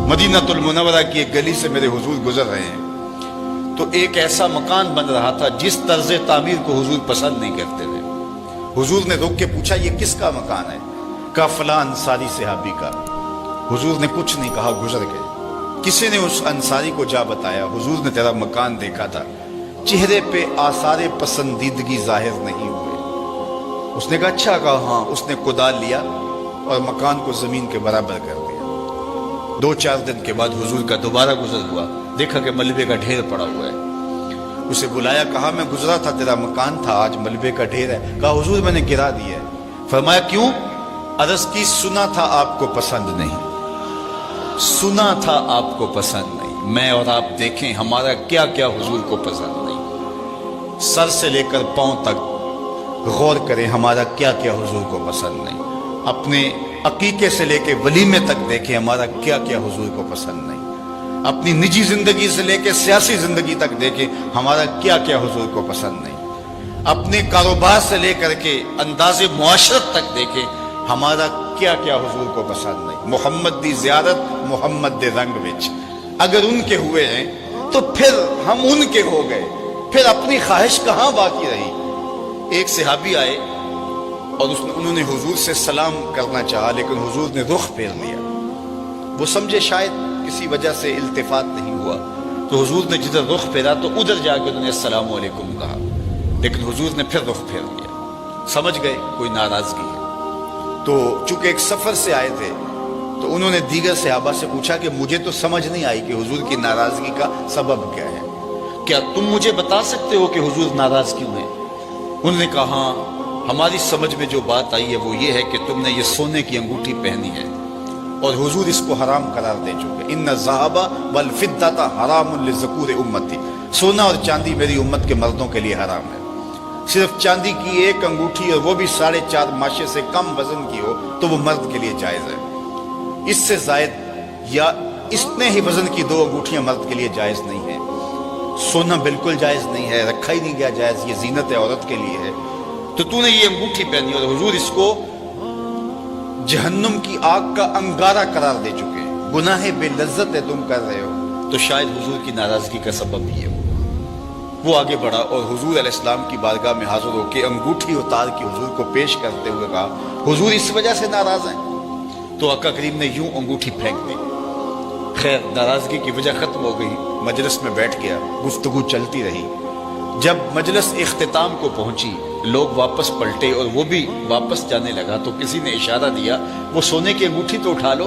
मदीनतुल मुनव्वरा की एक गली से मेरे हुजूर गुजर रहे हैं, तो एक ऐसा मकान बन रहा था जिस तर्ज तामीर को हुजूर पसंद नहीं करते थे। हुजूर ने रोक के पूछा, ये किसका मकान है? कहा फलां अंसारी सहाबी का। हुजूर ने कुछ नहीं कहा, गुजर गए। किसी ने उस अंसारी को जा बताया, हुजूर ने तेरा मकान देखा था, चेहरे पे आसारे पसंदीदगी जाहिर नहीं हुए। उसने कहा अच्छा। कहा हाँ। उसने कुदाल लिया और मकान को जमीन के बराबर कर दिया। 2-4 दिन के बाद हुजूर का दोबारा गुजर हुआ, देखा कि मलबे का ढेर पड़ा हुआ है। उसे बुलाया, कहा मैं गुजरा था, तेरा मकान था, आज मलबे का ढेर है। कहा हुजूर मैंने गिरा दिया है। फरमाया क्यों? अर्ज की, सुना था आपको पसंद नहीं, सुना था आपको पसंद नहीं। मैं और आप देखें हमारा क्या क्या हुजूर को पसंद नहीं। सर से लेकर पांव तक गौर करें, हमारा क्या क्या हुजूर को पसंद नहीं। अपने अकीके से लेकर वलीमे तक देखें, हमारा क्या क्या हुजूर को पसंद नहीं। अपनी निजी जिंदगी से लेकर सियासी जिंदगी तक देखें, हमारा क्या क्या हुजूर को पसंद नहीं। अपने कारोबार से लेकर के अंदाज़े मुआशरत तक देखें, हमारा क्या क्या हुजूर को पसंद नहीं। मोहम्मद दी ज़ियारत मोहम्मद दे रंग विच, अगर उनके हुए हैं तो फिर हम उनके हो गए, फिर अपनी ख्वाहिश कहाँ बाकी रही। एक सहाबी आए और उन्होंने हुजूर से सलाम करना चाहा, लेकिन हुजूर ने रुख फेर लिया। वो समझे शायद किसी वजह से इल्तिफात नहीं हुआ, तो हुजूर ने जिधर रुख फेरा तो उधर जाके उन्होंने अस्सलाम वालेकुम कहा, लेकिन हुजूर ने फिर रुख फेर लिया। समझ गए कोई नाराजगी है। तो चूंकि एक सफर से आए थे, तो उन्होंने दीगर सहाबा से पूछा कि मुझे तो समझ नहीं आई कि हुजूर की नाराजगी का सबब क्या है, क्या तुम मुझे बता सकते हो कि हुजूर नाराज क्यों है? उन्होंने कहा हाँ, हमारी समझ में जो बात आई है वो ये है कि तुमने ये सोने की अंगूठी पहनी है और हुजूर इसको हराम करार दे चुके। इन्ना ज़हाबा वल फिद्दता हरामुन लिज़ुकूर उम्मती, सोना और चांदी मेरी उम्मत के मर्दों के लिए हराम है। सिर्फ चांदी की एक अंगूठी और वो भी 4.5 माशे से कम वजन की हो तो वो मर्द के लिए जायज है। इससे जायद या इतने ही वजन की 2 अंगूठियां मर्द के लिए जायज नहीं है। सोना बिल्कुल जायज नहीं है, रखा ही नहीं गया जायज, ये जीनत औरत के लिए है। तो तूने ये अंगूठी पहनी और हुजूर इसको जहन्नुम की आग का अंगारा करार दे चुके हैं, गुनाह बेलज्जत है तुम कर रहे हो, तो शायद हुजूर की नाराजगी का सबब ही है। वो आगे बढ़ा और हुजूर अलैहिस्सलाम की बारगाह में हाजिर होकर अंगूठी उतार के हुजूर को पेश करते हुए कहा, हुजूर इस वजह से नाराज हैं? तो आका करीम ने यूं अंगूठी फेंक दी। खैर नाराजगी की वजह खत्म हो गई, मजलिस में बैठ गया, गुफ्तगू चलती रही। जब मजलिस इख्तिताम को पहुंची, लोग वापस पलटे और वो भी वापस जाने लगा, तो किसी ने इशारा दिया, वो सोने की अंगूठी तो उठा लो,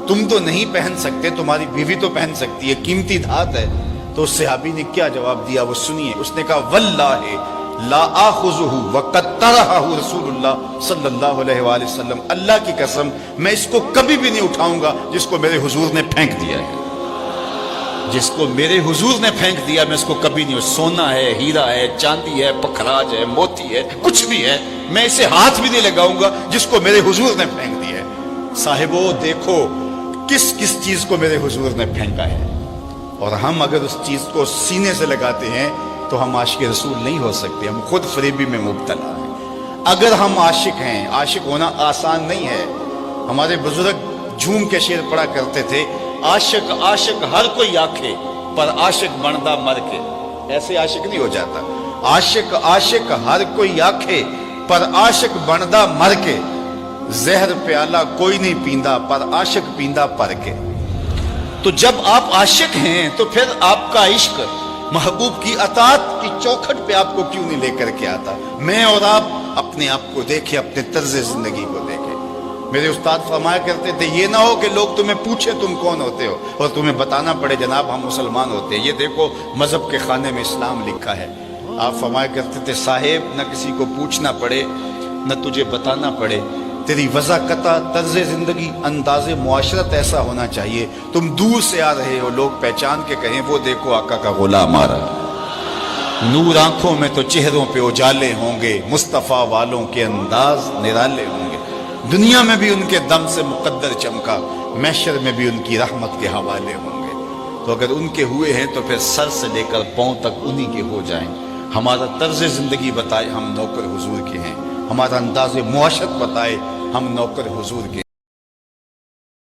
तुम तो नहीं पहन सकते, तुम्हारी बीवी तो पहन सकती है, कीमती धात है। तो उस सहाबी ने क्या जवाब दिया वो सुनिए। उसने कहा वल्लाहि ला आखुजुहु वक़द तरहहु रसूलुल्लाह सल्लल्लाहु अलैहि वसल्लम, अल्लाह की कसम मैं इसको कभी भी नहीं उठाऊंगा जिसको मेरे हुजूर ने फेंक दिया है। जिसको मेरे हुजूर ने फेंक दिया मैं इसको कभी नहीं, सोना है, हीरा है, चांदी है, पखराज है, मोती है, कुछ भी है, मैं इसे हाथ भी नहीं लगाऊंगा जिसको मेरे हुजूर ने फेंक दिया है। साहिबो देखो किस किस चीज को मेरे हुजूर ने फेंका है, और हम अगर उस चीज को सीने से लगाते हैं तो हम आशिक रसूल नहीं हो सकते, हम खुद फरेबी में मुब्तला हैं। अगर हम आशिक हैं, आशिक होना आसान नहीं है। हमारे बुजुर्ग झूम के शेर पढ़ा करते थे, आशिक आशिक हर कोई आखे पर आशिक बनदा मर के। ऐसे आशिक नहीं हो जाता। आशिक आशिक हर कोई आखे पर आशिक बनदा मर के, जहर प्याला कोई नहीं पींदा पर आशिक पींदा पर के। तो जब आप आशिक हैं तो फिर आपका इश्क महबूब की अतात की चौखट पे आपको क्यों नहीं लेकर के आता? मैं और आप अपने आप को देखें, अपने तर्ज जिंदगी को देखें। मेरे उस्ताद फरमाया करते थे, ये ना हो कि लोग तुम्हें पूछे तुम कौन होते हो और तुम्हें बताना पड़े जनाब हम मुसलमान होते हैं, ये देखो मजहब के खाने में इस्लाम लिखा है। आप फरमाया करते थे, साहेब न किसी को पूछना पड़े न तुझे बताना पड़े, तेरी वज़ाकता तर्ज जिंदगी अंदाज़े मुआशरत ऐसा होना चाहिए, तुम दूर से आ रहे हो लोग पहचान के कहें वो देखो आका का गुलाम आ रहा। नूर आंखों में तो चेहरों पे उजाले होंगे, मुस्तफ़ा वालों के अंदाज निराले होंगे। दुनिया में भी उनके दम से मुकद्दर चमका, महशर में भी उनकी रहमत के हवाले होंगे। तो अगर उनके हुए हैं तो फिर सर से लेकर पांव तक उन्हीं के हो जाएं। हमारा तर्ज जिंदगी बताए हम नौकर हुजूर के हैं, हमारा अंदाज़े मुआशरत बताए हम नौकर हुजूर के